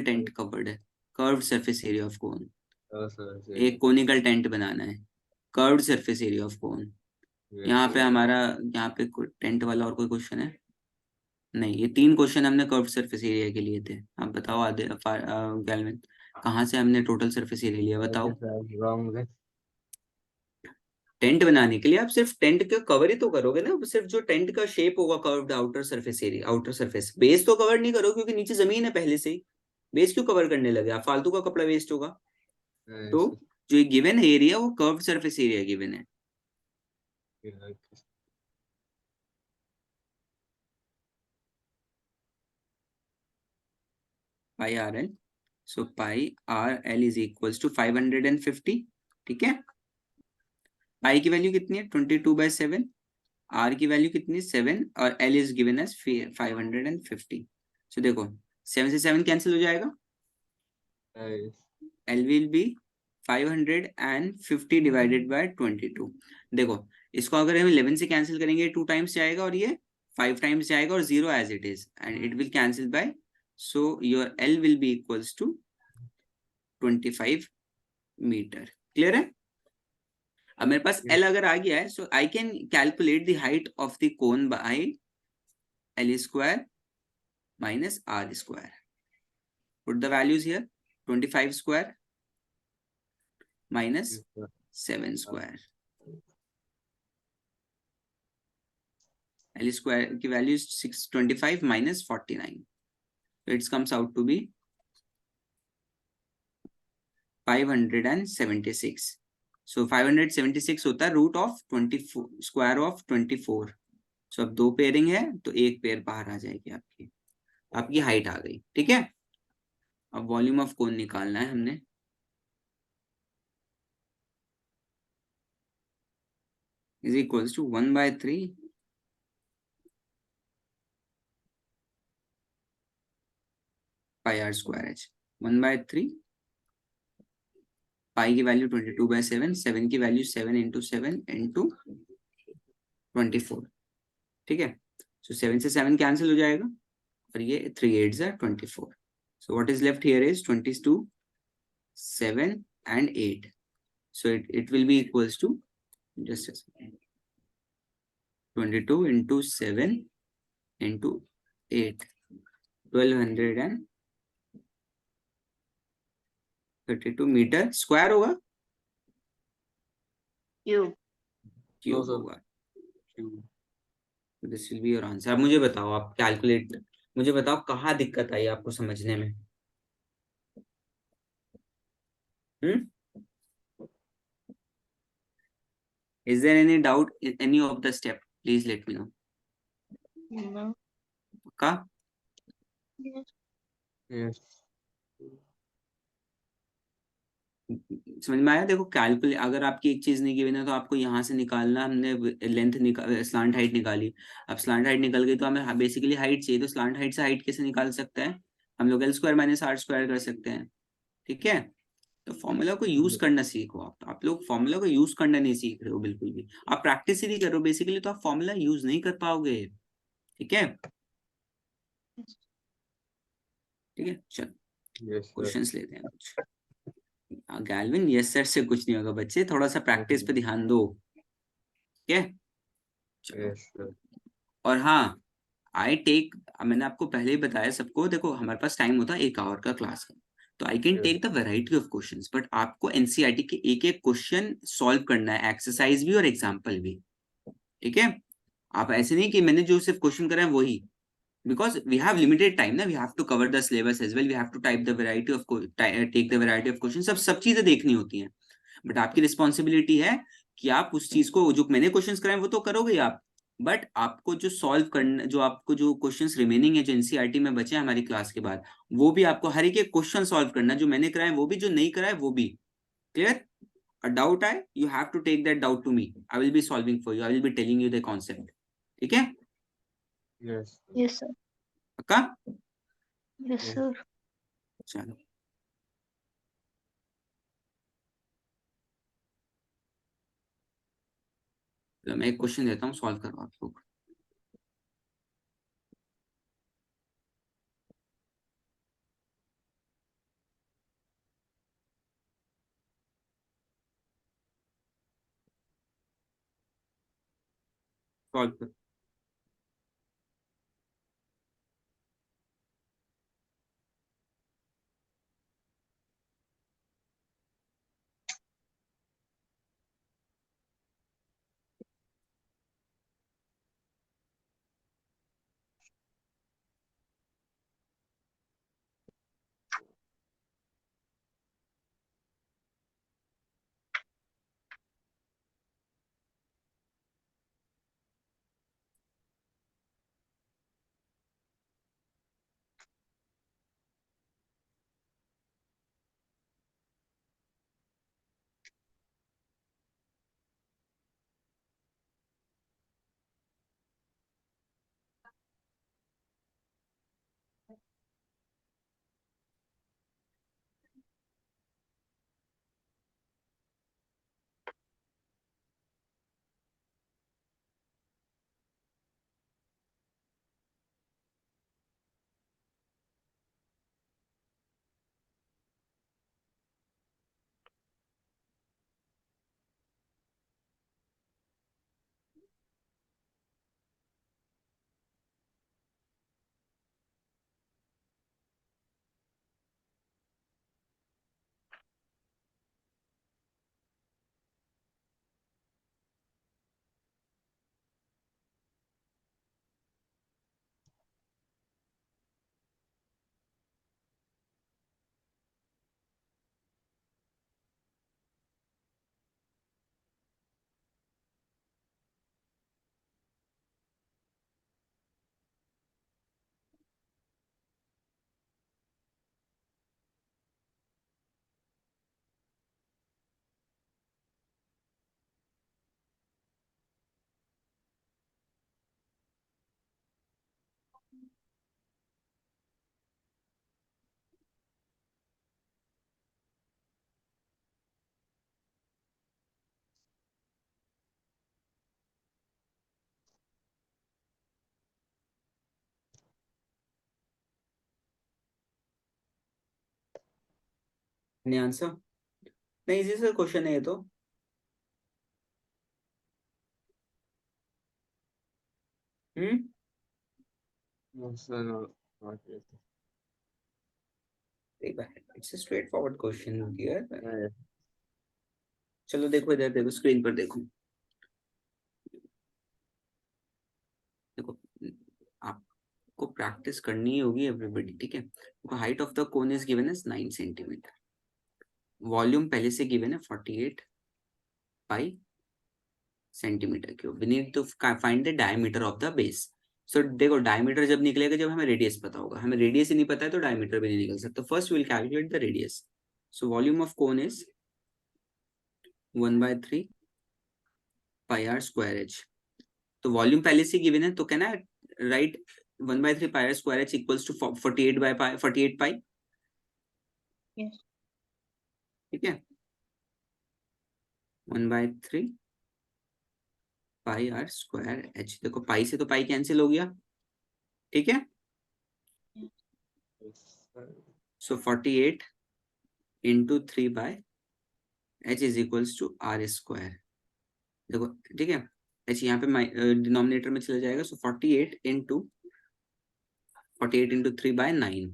tent covered है, curved surface area of cone. Sir, एक कोनिकल टेंट बनाना है, curved surface area of cone. yes. यहाँ पे हमारा, यहाँ पे टेंट वाला और कोई क्वेश्चन है? नहीं, ये 3 क्वेश्चन हमने कर्व्ड सरफेस एरिया के लिए थे। आप बताओ आधे गैलविन, कहाँ से हमने टोटल सरफेस एरिया लिया I बताओ? guess I'm wrong then. Tent बनाने के लिए आप सिर्फ टेंट का कवर ही तो करोगे ना, सिर्फ जो टेंट का शेप होगा curved outer surface area, outer surface, base तो कवर नहीं करो क्योंकि नीचे जमीन है पहले से ही। बेस क्यों कवर करने लगे आप? फालतू का कपड़ा वेस्ट होगा। तो Yes. जो गिवन एरिया वो कर्व्ड सरफेस एरिया गिवन है। Yeah, pi R L, so pi R L is equals to 550। ठीक है, पाई की वैल्यू कितनी है? 22/7। आर की वैल्यू कितनी? 7, और एल इज गिवन एज 550। सो देखो 7 से 7 कैंसिल हो जाएगा, yes. L will be 550 divided by 22। देखो इसको अगर हम 11 से कैंसिल करेंगे 2 टाइम्स जाएगा, और ये 5 टाइम्स जाएगा, और 0 as it is, and it will cancel by, so your L will be equals to 25 meter. Clear है? अब मेरे पास L अगर आ गया है, so I can calculate the height of the cone by L square minus R square. Put the values here, 25 square minus 7 square। L square की value 625 minus 49, so it comes out to be 576। so 576 होता है root of 24, square of 24। so अब 2 pairing है तो 1 pair बाहर आ जाएगी आपकी, आपकी हाइट आ गई। ठीक है, अब वॉल्यूम ऑफ कोन निकालना है हमने। Is equals to 1/3 pi are square H. 1/3 pi की वैल्यू 22/7, 7 की वैल्यू 7 into 7 into 24। ठीक है, सो 7 से 7 कैंसिल हो जाएगा, और ये 3 8s are 24। So what is left here is 22, 7 and 8। so it will be equals to, just a second, 22 into 7 into 8, 1232 metre square होगा, Cube. Cube sir. होगा। This will be your answer. अब मुझे बताओ, आप कैलकुलेट, मुझे बताओ कहाँ दिक्कत आई आपको समझने में? Is there any doubt in any of the step? Please let me know. No. का Yes. Yes. समझ में आया? देखो कैलकुलेट, अगर आपकी एक चीज नहीं गिवन है तो आपको यहाँ से निकालना, हमने लेंथ निकाल, स्लांट हाइट निकाली। अब स्लांट हाइट निकल गई तो हमें बेसिकली हाइट चाहिए, तो स्लांट हाइट से हाइट कैसे निकाल सकते हैं हम लोग? L square minus R square कर सकते हैं। ठीक है, तो फॉर्मूला को यूज करना सीखो। आप लोग फॉर्मूला को यूज करना नहीं सीख रहे हो बिल्कुल भी, आप प्रैक्टिस ही नहीं कर रहे हो बेसिकली, तो आप फॉर्मूला यूज नहीं कर पाओगे। ठीक है, ठीक है, चलो Yes, sir. क्वेश्चंस लेते हैं कुछ। गैल्विन, यस सर से कुछ नहीं होगा बच्चे, थोड़ा सा प्रैक्टिस पे ध्यान दो। ठीक है, चलो। Yes, sir. और हाँ, आई टेक, मैंने आपको पहले ही बताया सबको, देखो हमारे पास टाइम होता है 1 आवर का क्लास का, तो I can Yes. Take the variety of questions, but आपको एनसीईआरटी के एक एक क्वेश्चन सॉल्व करना है, एक्सरसाइज भी और एग्जाम्पल भी। ठीक है, आप ऐसे नहीं कि मैंने जो सिर्फ क्वेश्चन करा है वही, because we have limited time ना, we have to cover the syllabus as well, we have to type the variety of take the variety of questions, सब चीजें देखनी होती हैं, बट आपकी रिस्पॉन्सिबिलिटी है कि आप उस चीज को, जो मैंने क्वेश्चंस कराए वो तो करोगे आप, बट आपको जो सॉल्व करना, जो आपको जो क्वेश्चंस रिमेनिंग है जो एनसीईआरटी में बचे हैं हमारी क्लास के बाद, वो भी आपको हर एक क्वेश्चन सॉल्व करना, जो मैंने कराए वो भी, जो नहीं कराए वो भी। क्लियर? अ डाउट आए, you have to take that doubt to me, I will be solving for you, I will be telling you the concept. ठीक है, Yes. Yes, sir. पक्का? Yes, Yes. sir. चलो, मैं एक क्वेश्चन देता हूँ, solve करो आप लोग। सॉल्व करो। नहीं आंसर, नहीं इजी सा क्वेश्चन है ये तो। Hmm, No, sir, no, not yet. It's a straightforward question dear. Yeah. चलो देखो, इधर देखो, स्क्रीन पर देखो, देखो आपको प्रैक्टिस करनी होगी एवरीबॉडी। ठीक है, height of the cone is given as 9 centimeter, volume पहले से गिवन है 48 pi centimeter cube, we need to find the diameter of the base. So देखो, डायमीटर जब निकलेगा जब हमें रेडियस पता होगा, हमें रेडियस ही नहीं पता है तो डायमीटर भी नहीं निकल सकता। First will calculate the radius. So volume of cone is 1/3 pi are square h, तो वॉल्यूम पहले से गिवन है, तो कहना right 1/3 pi are square h equals to 48 pi. Yes. ठीक है, 1/3 पाई आर स्क्वायर एच। देखो पाई से तो पाई कैंसिल हो गया, ठीक है। So 48 into 3/h is equals to r square. देखो ठीक है, h यहाँ पे डिनोमिनेटर में चला जाएगा, सो 48 into 3/9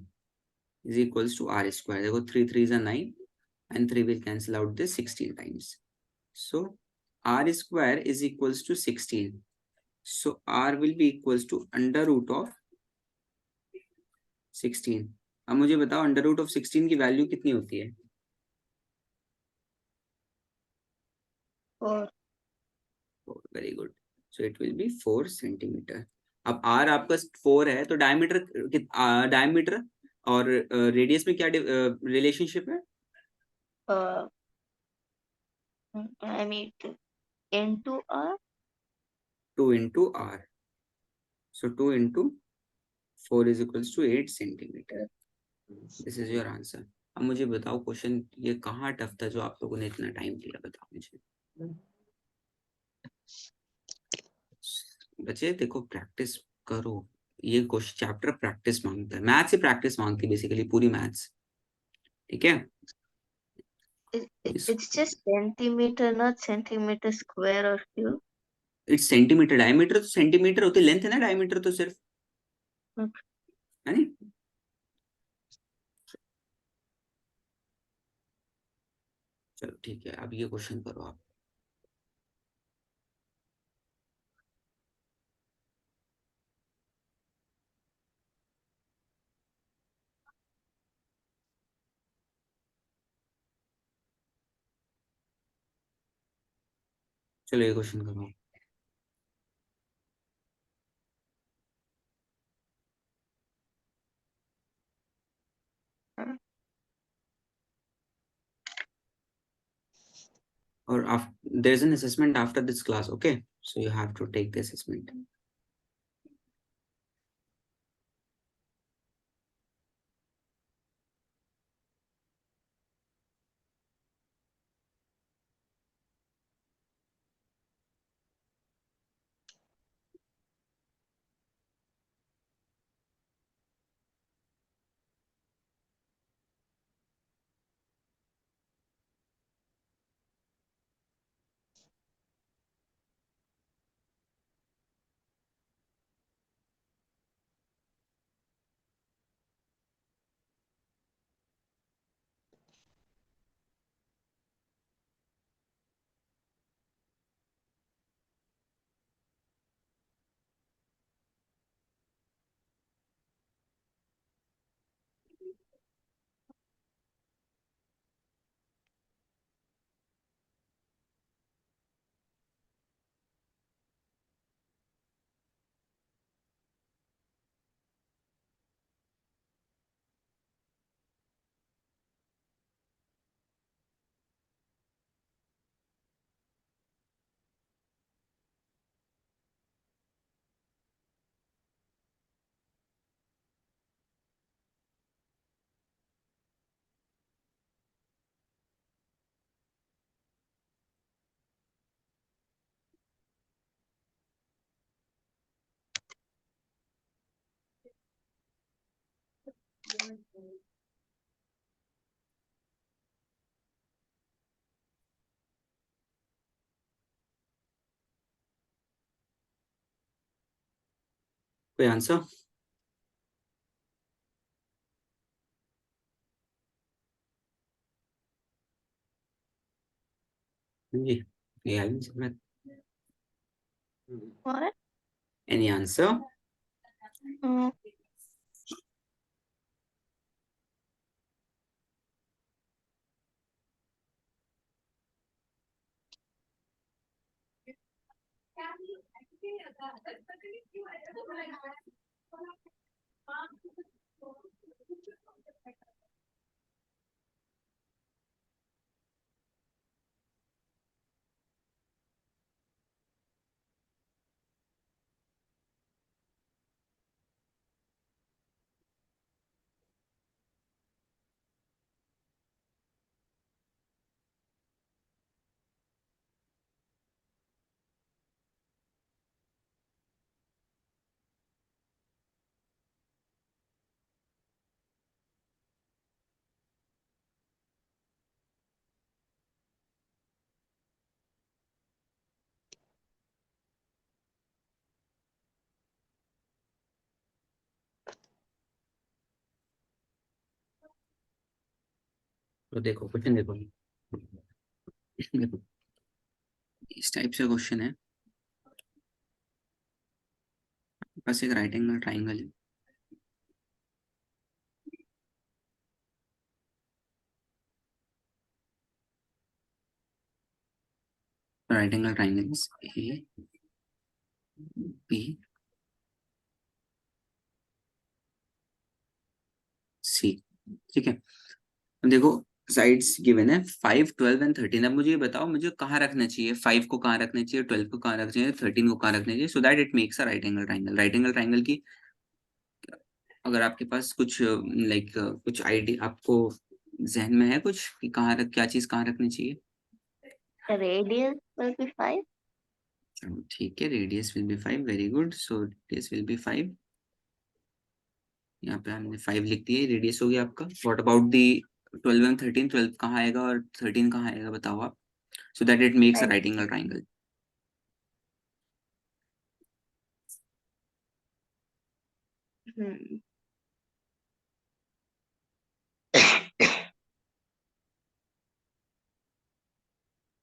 is equals to r square. देखो 3 3 is a 9 and 3 will cancel out this 16 times. So r square is equals to 16. So r will be equals to under root of 16. अब मुझे बताओ under root of 16 की value कितनी होती है? 4. Very good, so it will be 4 centimetre. अब r आपका 4 है तो डायमीटर और रेडियस में क्या रिलेशनशिप है? I mean into R. 2 into r. So 2 into 4 is equals to 8 centimetre. This is your answer. अब मुझे बताओ क्वेश्चन ये कहाँ टफ था जो आप लोगों ने इतना टाइम दिया, बताओ मुझे। बच्चे देखो प्रैक्टिस करो, ये क्वेश्चन चैप्टर प्रैक्टिस मांगता है, मैथ्स से प्रैक्टिस मांगती है बेसिकली, पूरी मैथ्स, ठीक है। It's just centimeter, not centimeter square or cube. It's centimetre, diameter तो सेंटीमीटर होती है, लेंथ है ना डायमीटर तो सिर्फ, है नहीं? चलो ठीक है, अब ये क्वेश्चन करो आप। चलो ये क्वेश्चन करो। और there is an assessment after this class, okay, so you have to take the assessment. कोई आंसर? जी, ये आई समझ। What? Any answer? Mm, तो देखो क्वेश्चन देखो, देखो इस टाइप से क्वेश्चन है, बस एक राइट एंगल ट्राइंगल है, right angle triangle is A B C, ठीक है। अब देखो साइड्स गिवन है 5, 12 एंड 13। अब मुझे ये बताओ मुझे कहाँ रखना चाहिए, 5 को कहाँ रखना चाहिए, 12 को कहाँ रखना चाहिए, 13 को कहाँ रखना चाहिए, सो that it makes a right angle triangle. Right angle triangle की अगर आपके पास कुछ लाइक कुछ आइडिया आपको जहन में है कुछ कि कहाँ रख, क्या चीज कहाँ रखनी चाहिए? Radius will be 5. चलो ठीक है, radius will B 5, very good. So radius will B 5, यहाँ पे हमने 5 लिख दिए, रेडियस हो गया आपका। What about the 12 and 13? 12 कहाँ आएगा और 13 कहाँ आएगा बताओ आप, so that it makes a right angle triangle. Hmm.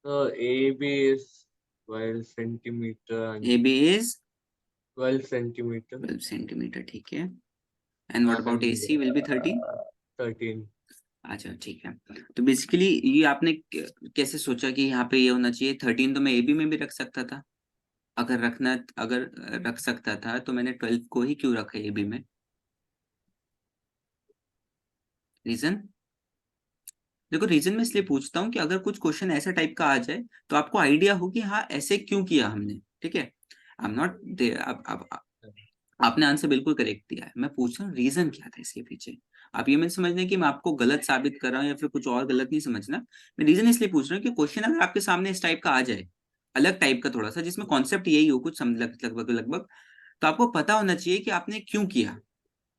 So AB is 12 centimeter and A B is 12 centimeter 12 centimetre, ठीक है। And what about A and C will be 13? 13. अच्छा ठीक है। तो बेसिकली ये आपने कैसे सोचा कि यहाँ पे ये होना चाहिए 13? तो मैं ए बी में भी रख सकता था, अगर रख सकता था तो मैंने 12 को ही क्यों रखा ए बी में? रीजन देखो, रीजन मैं इसलिए पूछता हूँ कि अगर कुछ क्वेश्चन ऐसा टाइप का आ जाए तो आपको आइडिया हो कि हाँ ऐसे क्यों किया हमने, ठीक है। आई एम नॉट दे, अब आपने आंसर बिल्कुल करेक्ट दिया है, मैं पूछ रहा हूँ रीजन क्या था इसके पीछे। आप ये मत समझना कि मैं आपको गलत साबित कर रहा हूँ या फिर कुछ और गलत नहीं समझना। मैं रीजन इसलिए पूछ रहा हूँ कि क्वेश्चन अगर आपके सामने इस टाइप का आ जाए, अलग टाइप का थोड़ा सा, जिसमें कॉन्सेप्ट यही हो कुछ लगभग लगभग, तो आपको पता होना चाहिए कि आपने क्यों किया,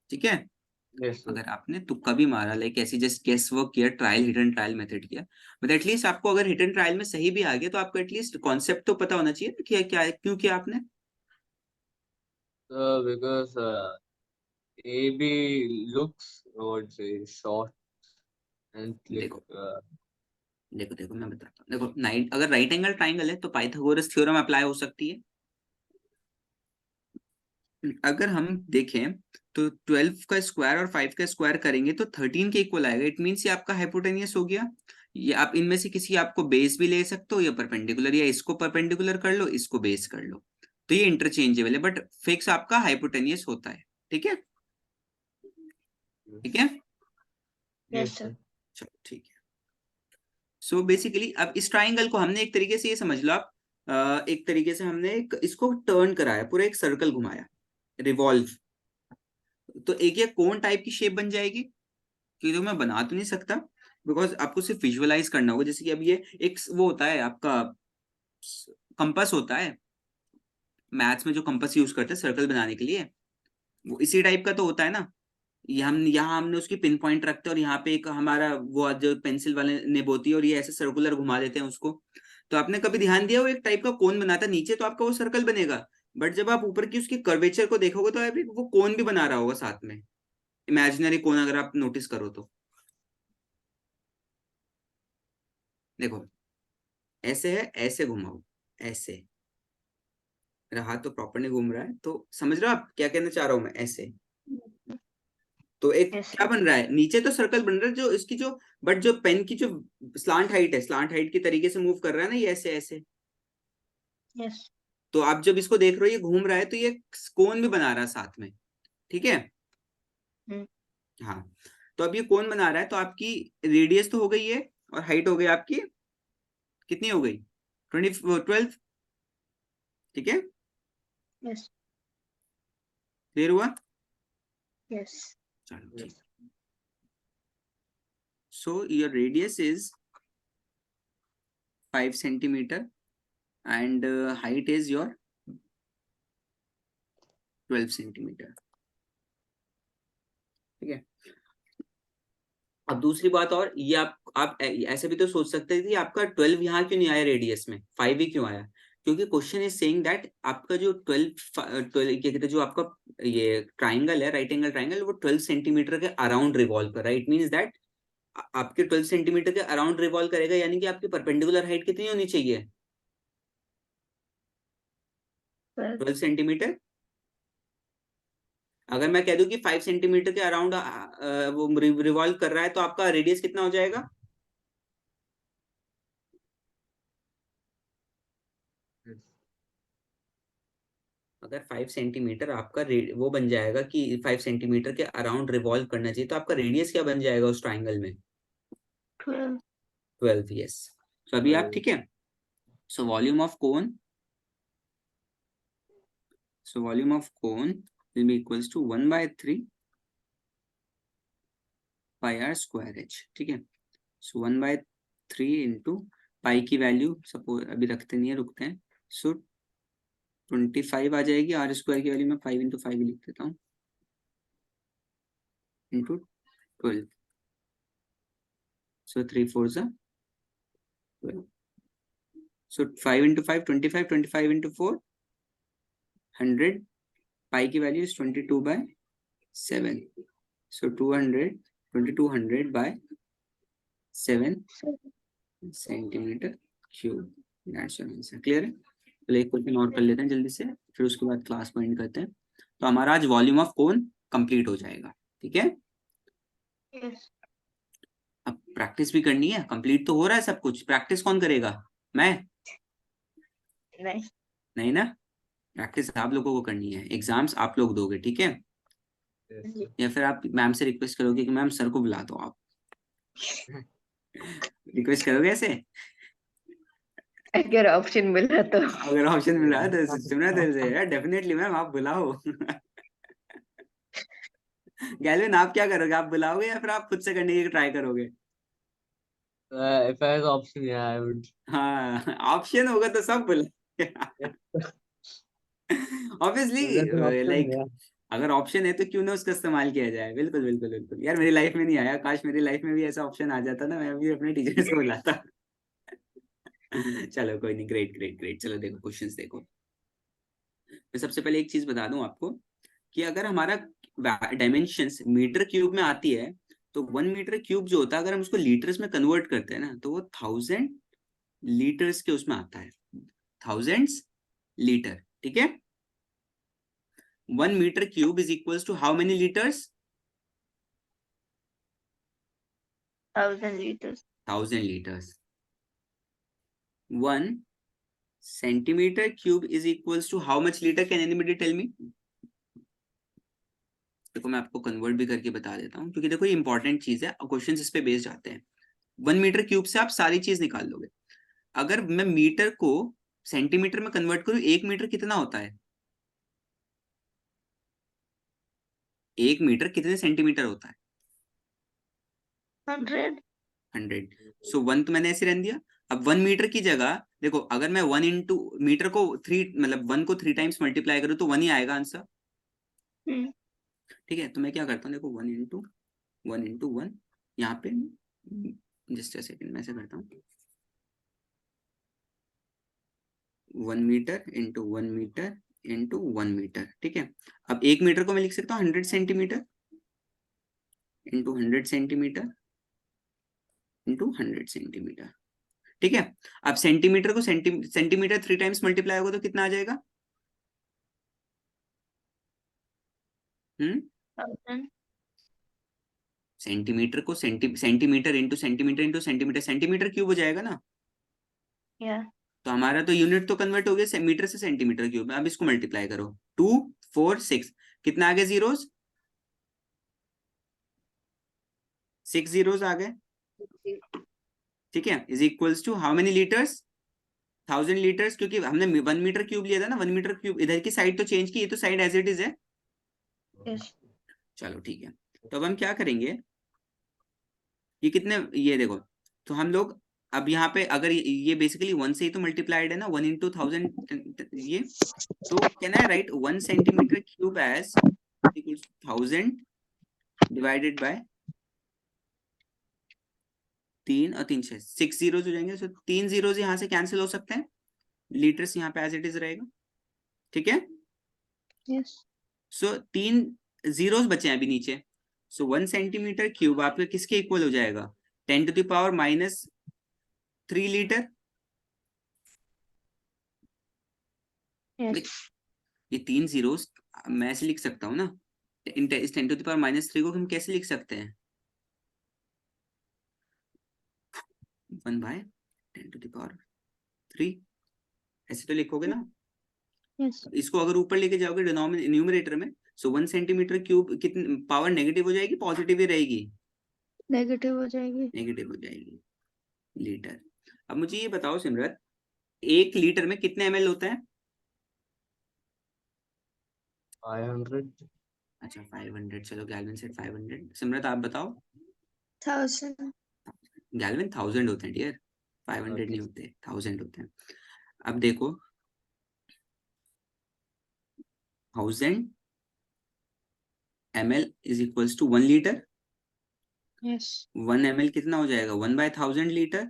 ठीक है। Yes, sir. अगर आपने तुक्का भी मारा, लाइक ऐसी जस्ट गेस वर्क किया, trial hit and trial method किया, बट एटलीस्ट आपको अगर हिट एंड ट्रायल में सही भी आ गया तो आपको एटलीस्ट कॉन्सेप्ट तो पता होना चाहिए कि क्या क्यों किया आपने। So because AB looks, I would say, short and like देखो देखो देखो मैं बताता हूँ, देखो नाइट अगर राइट एंगल ट्राइंगल है तो पाइथागोरस थ्योरम अप्लाई हो सकती है। अगर हम देखें तो 12 का स्क्वायर और 5 का स्क्वायर करेंगे तो 13 के इक्वल आएगा, इट मीन्स ये आपका हाइपोटेनियस हो गया। ये आप इनमें से किसी आपको बेस भी ले सकते हो या परपेंडिकुलर, या इसको परपेंडिकुलर कर लो इसको बेस कर लो, तो ये इंटरचेंजेबल है, बट फिक्स आपका हाइपोटेनियस होता है, ठीक है। ठीक है, Yes, yes, sir. sir. चलो ठीक है। सो बेसिकली अब इस ट्राइंगल को हमने एक तरीके से ये समझ लो आप, एक तरीके से हमने इसको टर्न कराया, पूरा एक सर्कल घुमाया, रिवॉल्व, तो एक ये कोन टाइप की शेप बन जाएगी। कि तो मैं बना तो नहीं सकता बिकॉज आपको सिर्फ विजुअलाइज करना होगा। जैसे कि अब ये एक वो होता है आपका कंपास होता है, मैथ्स में जो कंपास यूज करते हैं सर्कल बनाने के लिए, वो इसी टाइप का तो होता है ना। ये हम यहाँ हमने उसकी पिन पॉइंट रखते हैं और यहाँ पे एक हमारा वो जो पेंसिल वाले निब होती है और ये ऐसे सर्कुलर घुमा देते हैं उसको। तो आपने कभी ध्यान दिया वो एक टाइप का कोन बनाता है नीचे, तो आपका वो सर्कल बनेगा, बट जब आप ऊपर की उसकी कर्वेचर को देखोगे तो आप वो कोन भी बना रहा होगा साथ में, इमेजिनरी कोन, अगर आप नोटिस करो तो। देखो ऐसे है, ऐसे घुमाओ, ऐसे रहा तो प्रॉपर नहीं घूम रहा है, तो समझ रहे हो आप क्या कहना चाह रहा हूं मैं, ऐसे। तो एक Yes, क्या sir. बन रहा है, नीचे तो सर्कल बन रहा है जो इसकी जो, बट जो पेन की जो स्लांट हाइट है, स्लांट हाइट की तरीके से मूव कर रहा है ना ये ऐसे ऐसे। Yes. तो आप जब इसको देख रहे हो ये घूम रहा है तो ये कोन भी बना रहा है साथ में, ठीक है। Hmm. हाँ, तो अब ये कोन बना रहा है तो आपकी रेडियस तो हो गई है और हाइट हो गई आपकी, कितनी हो गई, 12, ठीक है। Yes. क्लियर हुआ? Yes. चलो ठीक। Yes. So your radius is 5 centimetre and height is your 12 centimetre, ठीक है। अब दूसरी बात, और ये आप ऐसे भी तो सोच सकते हैं कि आपका 12 यहाँ क्यों नहीं आया रेडियस में, 5 ही क्यों आया, क्योंकि क्वेश्चन इज सेइंग दैट आपका जो 12 क्या कहते हैं, जो आपका ये ट्राइंगल है, राइट एंगल ट्राइंगल, वो 12 सेंटीमीटर के अराउंड रिवॉल्व कर रहा है। इट मींस दैट आपके 12 सेंटीमीटर के अराउंड रिवॉल्व करेगा, यानी कि आपकी परपेंडिकुलर हाइट कितनी होनी चाहिए? 12 सेंटीमीटर। अगर मैं कह दूं कि 5 सेंटीमीटर के अराउंड वो रिवॉल्व कर रहा है, तो आपका रेडियस कितना हो जाएगा? अगर 5 सेंटीमीटर आपका वो बन जाएगा कि 5 सेंटीमीटर के अराउंड रिवॉल्व करना चाहिए, तो आपका रेडियस क्या बन जाएगा उस ट्राइंगल में? 12. 12, यस। तो अभी आप ठीक है। सो volume of cone, so volume of cone will be equals to 1/3 pi r square h, ठीक है। सो 1/3 इंटू पाई की वैल्यू सपोज अभी रखते नहीं है, रुकते हैं। सो 25 आ जाएगी, आर स्क्वायर की वैल्यू में 5 इंटू 5 लिख देता हूँ, इंटू 12। सो 3 4 ज़ा 12। सो 5 इंटू 5 25, 25 इंटू 4 100, पाई की value is 22/7। So 200 2200 by 7 centimetre cube. That's your answer. Clear है? तो एक क्वेश्चन और कर लेते हैं जल्दी से, फिर उसके बाद क्लास पॉइंट करते हैं। तो हमारा आज वॉल्यूम ऑफ कोन कंप्लीट हो जाएगा, ठीक है। Yes. अब प्रैक्टिस भी करनी है, कंप्लीट तो हो रहा है सब कुछ, प्रैक्टिस कौन करेगा? मैं? नहीं. नहीं ना, प्रैक्टिस आप लोगों को करनी है, एग्जाम्स आप लोग दोगे, ठीक है। या फिर आप मैम से रिक्वेस्ट करोगे कि मैम सर को बुला दो आप? रिक्वेस्ट करोगे ऐसे? अगर ऑप्शन मिला तो. अगर ऑप्शन मिला है तो सुना दिल से यार, डेफिनेटली मैम आप बुलाओ। गैलविन आप क्या करोगे, आप बुलाओगे या फिर आप खुद से करने की ट्राई करोगे? If I had option, yeah, I would. हाँ, ऑप्शन होगा तो सब बुलाओगे। Obviously, There's an option, like yeah. अगर ऑप्शन है तो क्यों ना उसका इस्तेमाल किया जाए। बिल्कुल बिल्कुल बिल्कुल यार, मेरी लाइफ में नहीं आया, काश मेरी लाइफ में भी ऐसा ऑप्शन आ जाता ना, मैं भी अपने टीचर्स को बुलाता। चलो कोई नहीं, ग्रेट ग्रेट ग्रेट। चलो देखो क्वेश्चंस देखो। मैं सबसे पहले एक चीज बता दूं आपको कि अगर हमारा डायमेंशंस मीटर क्यूब में आती है, तो 1 मीटर क्यूब जो होता है, अगर हम उसको लीटर्स में कन्वर्ट करते हैं ना, तो वो 1000 लीटर्स के उसमें आता है। 1000 लीटर, ठीक है। 1 metre cube is equals to how many litres? 1000 liters. 1000 litres. 1 centimetre cube is equals to how much litre? Can anybody tell me? देखो मैं आपको कन्वर्ट भी करके बता देता हूँ, क्योंकि देखो ये इंपॉर्टेंट चीज है, क्वेश्चन इस पे बेस्ड आते हैं। 1 मीटर क्यूब से आप सारी चीज निकाल लोगे। अगर मैं मीटर को सेंटीमीटर में कन्वर्ट करूं, 1 मीटर कितना होता है? 1 मीटर कितने सेंटीमीटर होता है? 100. 100। सो 1 तो मैंने ऐसे रहने दिया। अब 1 मीटर की जगह देखो, अगर मैं 1 इंटू मीटर को 3 मतलब 1 को 3 टाइम्स मल्टीप्लाई करूं तो 1 ही आएगा आंसर, ठीक है। तो मैं क्या करता हूँ, देखो 1 इंटू 1 यहाँ पे, जस्ट अ सेकंड, मैं ऐसे करता हूँ 1 metre into 1 metre into 1 metre, ठीक है। अब 1 मीटर को मैं लिख सकता हूँ 100 centimetre into 100 centimetre into 100 centimetre, ठीक है। अब सेंटीमीटर को सेंटीमीटर 3 टाइम्स मल्टीप्लाई होगा तो कितना आ जाएगा? 1000. सेंटीमीटर को centimetre into centimetre into centimetre, centimetre cube हो जाएगा ना। Yeah. तो हमारा तो यूनिट तो कन्वर्ट हो गया मीटर से सेंटीमीटर क्यूब। अब इसको मल्टीप्लाई करो, 2 4 6, कितना आ गया जीरोस? 6 जीरोस आ गए, ठीक है। Is equals to how many litres? 1000 litres, क्योंकि हमने 1 मीटर क्यूब लिया था ना। 1 मीटर क्यूब इधर की साइड तो चेंज की, ये तो साइड एज इट इज है। Yes. चलो ठीक है। तो अब हम क्या करेंगे, ये कितने, ये देखो, तो हम लोग अब यहाँ पे अगर ये बेसिकली 1 से ही तो मल्टीप्लाइड है ना, 1 इंटू 1000 ये। तो can I write 1 centimetre cube as 1000 divided by 3 और 3 6 जीरोस हो जाएंगे। सो 3 जीरोस यहाँ से कैंसिल हो सकते हैं, लीटर्स यहाँ पे एज इट इज रहेगा, ठीक है। Yes. सो 3 जीरोस बचे हैं अभी नीचे। सो 1 सेंटीमीटर क्यूब आपके किसके इक्वल हो जाएगा? 10⁻³ लीटर। Yes. ये 3 जीरोस मैं ऐसे लिख सकता हूँ ना, इस 10⁻³ को हम कैसे लिख सकते हैं? 1/10⁻³ ऐसे तो लिखोगे ना। Yes. इसको अगर ऊपर लेके जाओगे न्यूमरेटर में, सो 1 सेंटीमीटर क्यूब कितनी पावर नेगेटिव हो जाएगी, पॉजिटिव ही रहेगी? नेगेटिव हो जाएगी। नेगेटिव हो जाएगी, लीटर। अब मुझे ये बताओ सिमरत, 1 लीटर में कितने ml होता है? 500. अच्छा 500, चलो गैल्विन सेड 500। सिमरत आप बताओ। 1000. गैल्विन 1000 होते हैं डियर, 500 नहीं Okay. होते, 1000 होते हैं। अब देखो 1000 ml is equals to 1 litre. Yes. 1 ml कितना हो जाएगा? 1/1000 लीटर।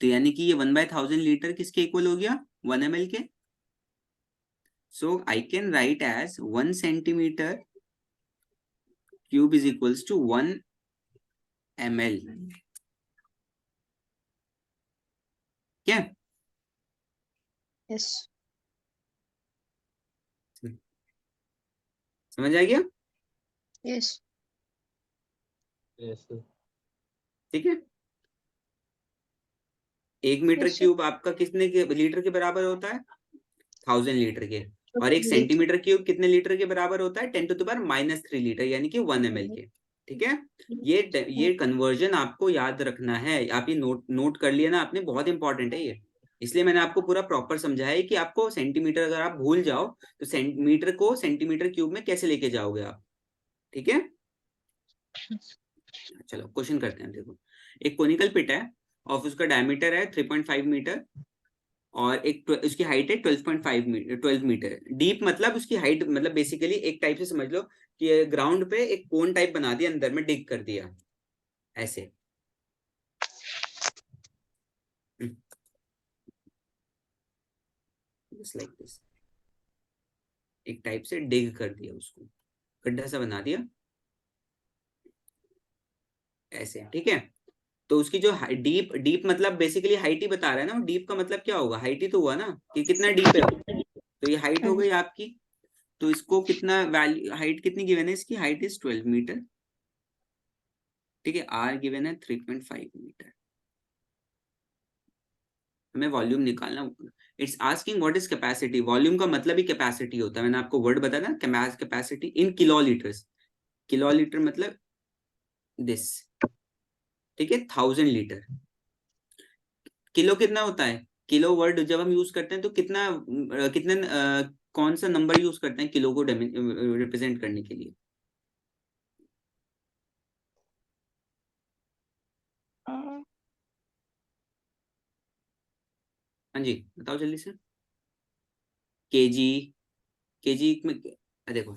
तो यानी कि ये 1/1000 लीटर किसके इक्वल हो गया? 1 ml के। So I can write as 1 centimetre cube is equals to 1 ml। क्या? Yes. समझ आ गया? Yes. Yes, sir. ठीक है। 1 मीटर Yes, sir. क्यूब आपका कितने के लीटर के बराबर होता है? 1000 लीटर के। और 1 Lit- सेंटीमीटर क्यूब कितने लीटर के बराबर होता है? 10⁻³ लीटर, यानी कि 1 ml के। ठीक है। ये कन्वर्जन आपको याद रखना है। आप ये नोट कर लिया ना आपने, बहुत इंपॉर्टेंट है ये। इसलिए मैंने आपको पूरा प्रॉपर समझाया है कि आपको सेंटीमीटर अगर आप भूल जाओ तो सेंटीमीटर को सेंटीमीटर क्यूब में कैसे लेके जाओगे आप। ठीक है। चलो क्वेश्चन करते हैं। देखो एक कोनिकल पिट है और उसका डायमीटर है 3.5 मीटर और एक उसकी हाइट है 12.5 मीटर, 12 मीटर। डीप मतलब उसकी हाइट, मतलब बेसिकली एक टाइप से समझ लो कि ग्राउंड पे एक कोन टाइप बना दिया, अंदर में डिग कर दिया ऐसे। जस्ट लाइक दिस, एक टाइप से डिग कर दिया, उसको गड्ढा सा बना दिया ऐसे। ठीक है। तो उसकी जो डीप डीप मतलब बेसिकली हाइट ही बता रहा है ना। डीप का मतलब क्या होगा? हाइट ही तो हुआ ना कि कितना डीप है वो। तो ये हाइट हो गई आपकी। तो इसको कितना वैल्यू, हाइट कितनी गिवन है इसकी? Height is 12 metre. ठीक है। आर गिवन है 3.5 मीटर। हमें वॉल्यूम निकालना। It's asking what is capacity. Volume का मतलब ही कैपेसिटी होता है। मैंने आपको वर्ड बताया ना, कैपेसिटी इन किलोलीटर्स। किलोलीटर मतलब दिस। ठीक है। 1000 लीटर। किलो कितना होता है? किलो वर्ड जब हम यूज करते हैं तो कितना कितने कौन सा नंबर यूज करते हैं किलो को रिप्रेजेंट करने के लिए? हाँ जी बताओ जल्दी से। केजी। केजी में देखो,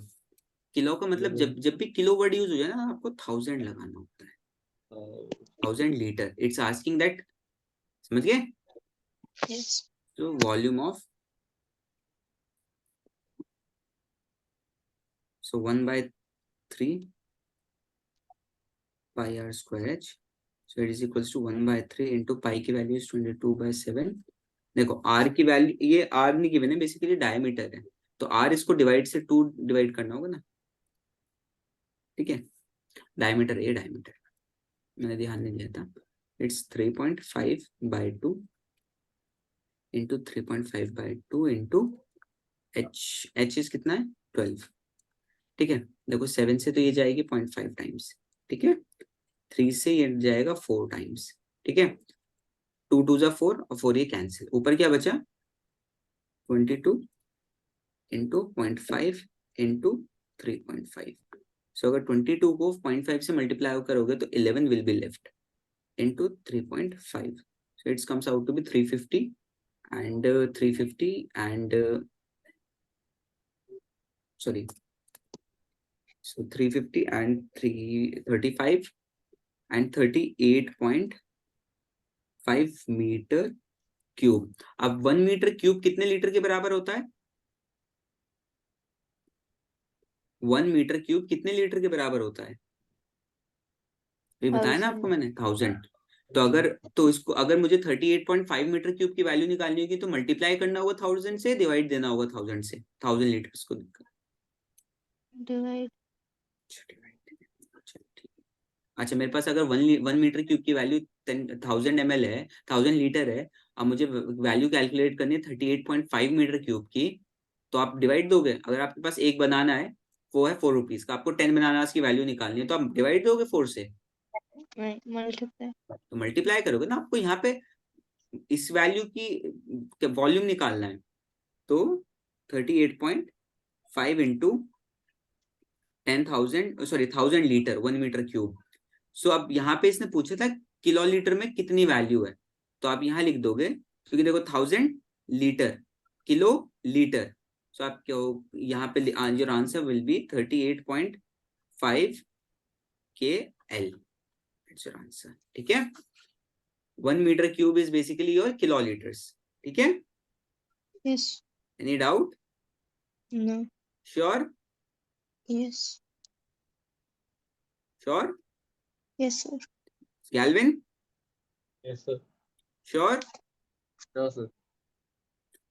किलो का मतलब जब जब भी किलो वर्ड यूज हो जाए ना, आपको 1000 लगाना होता है। 1000 लीटर। इट्स आस्किंग दैट, समझ गए? Yes. तो volume of, so 1/3 pi are square h. So it is equals to 1/3 into pi की वैल्यू इज 22/7। देखो आर की वैल्यू, ये आर नहीं गिवन है, बेसिकली डायमीटर है। तो आर इसको डिवाइड से 2 डिवाइड करना होगा ना। ठीक है। डायमीटर, ये डायमीटर मैंने ध्यान नहीं दिया था। It's 3.5/2 into 3.5/2 into H. H is कितना है? 12। ठीक है। देखो 7 से तो ये जाएगी 0.5 टाइम्स। ठीक है। 3 से ये जाएगा 4 टाइम्स। ठीक है। 2 2 जा 4 और 4 ये कैंसिल। ऊपर क्या बचा? 22 इंटू 0.5 इंटू 3.5। सो अगर 22 को 0.5 से मल्टीप्लाई करोगे तो 11 will be left into 3.5। So it's comes out to be 350 and 350 and sorry, so 350 and 335 and 38.5 metre cube. अब 1 मीटर क्यूब कितने लीटर के बराबर होता है? 1 मीटर क्यूब कितने लीटर के बराबर होता है? ये बताया ना आपको मैंने 1000। तो अगर मुझे 38.5 मीटर क्यूब की वैल्यू निकालनी होगी तो मल्टीप्लाई करना होगा 1000 से, डिवाइड देना होगा 1000 से, 1000 लीटर्स को डिवाइड। अच्छा मेरे पास अगर 1 मीटर क्यूब की वैल्यू 1000 ml है, 1000 लीटर है, अब मुझे वैल्यू कैलकुलेट करनी है 38.5 मीटर क्यूब की, तो आप डिवाइड दोगे। अगर आपके पास एक बनाना है वो है 4 रुपीज का, आपको 10 बनाना की वैल्यू निकालनी है, तो आप डिवाइड दोगे 4 से, मल्टीप्लाई। तो मल्टीप्लाई करोगे ना। आपको यहाँ पे इस वैल्यू की वॉल्यूम निकालना है, तो 38.5 into 10,000 sorry 1000 liter 1 metre cube. So अब यहाँ पे इसने पूछा था किलो लीटर में कितनी वैल्यू है, तो आप यहाँ लिख दोगे, क्योंकि देखो 1000 लीटर किलो लीटर, सो आप क्या यहाँ पे your answer will be 38.5 KL, it's your answer. ठीक है, 1 metre cube is basically your kilo litres. ठीक है, yes. Any doubt? No. Sure? Yes. Sure? Yes sir. Galvin? Yes, sir. Sure? Sure, sir.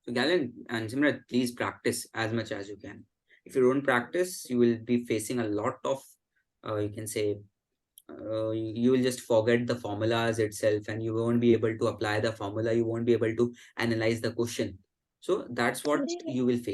So Galvin and Simrat, please practice as much as you can. If you don't practice, you will be facing a lot of, you can say, you will just forget the formulas itself, and you won't be able to apply the formula. You won't be able to analyze the question. So that's what you will face.